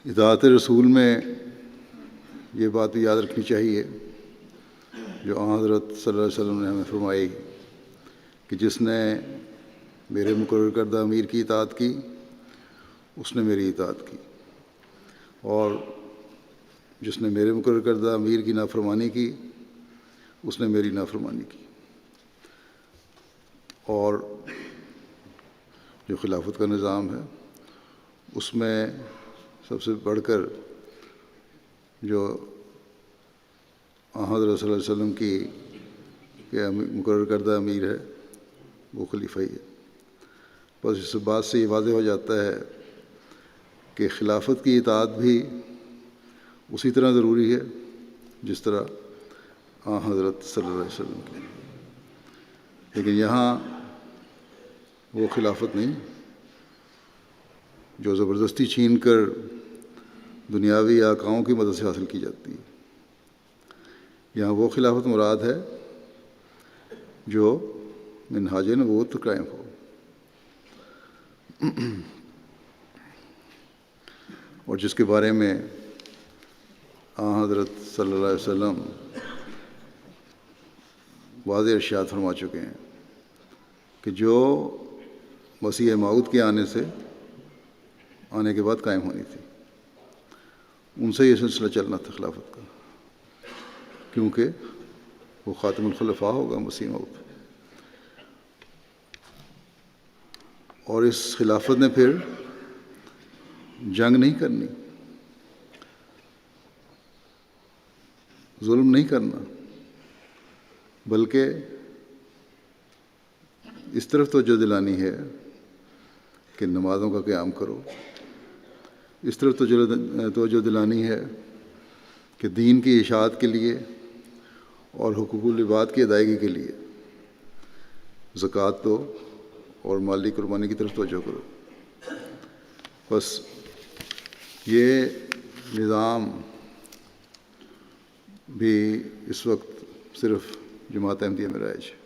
اطاعت رسول میں یہ بات بھی یاد رکھنی چاہیے جو حضرت صلی اللہ علیہ وسلم نے ہمیں فرمائی کہ جس نے میرے مقرر کردہ امیر کی اطاعت کی اس نے میری اطاعت کی، اور جس نے میرے مقرر کردہ امیر کی نافرمانی کی اس نے میری نافرمانی کی۔ اور جو خلافت کا نظام ہے اس میں سب سے بڑھ کر جو حضرت صلی اللہ علیہ وسلم کی مقرر کردہ امیر ہے وہ خلیفہ ہی ہے۔ بس اس بات سے یہ واضح ہو جاتا ہے کہ خلافت کی اطاعت بھی اسی طرح ضروری ہے جس طرح حضرت صلی اللہ علیہ وسلم کی، لیکن یہاں وہ خلافت نہیں جو زبردستی چھین کر دنیاوی آقاؤں کی مدد سے حاصل کی جاتی ہے۔ یہاں وہ خلافت مراد ہے جو منہاج نبوت قائم ہو، اور جس کے بارے میں حضرت صلی اللہ علیہ وسلم واضح ارشاد فرما چکے ہیں کہ جو مسیح موعود کے آنے کے بعد قائم ہونی تھی، ان سے یہ سلسلہ چلنا تھا خلافت کا، کیونکہ وہ خاتم الخلفاء ہوگا مسیح موعود۔ اور اس خلافت نے پھر جنگ نہیں کرنی، ظلم نہیں کرنا، بلکہ اس طرف توجہ دلانی ہے کہ نمازوں کا قیام کرو، اس طرف توجہ دلانی ہے کہ دین کی اشاعت کے لیے اور حقوق العباد کی ادائیگی کے لیے زکوٰۃ دو اور مالی قربانی کی طرف توجہ کرو۔ بس یہ نظام بھی اس وقت صرف جماعت احمدیہ میں رائج ہے۔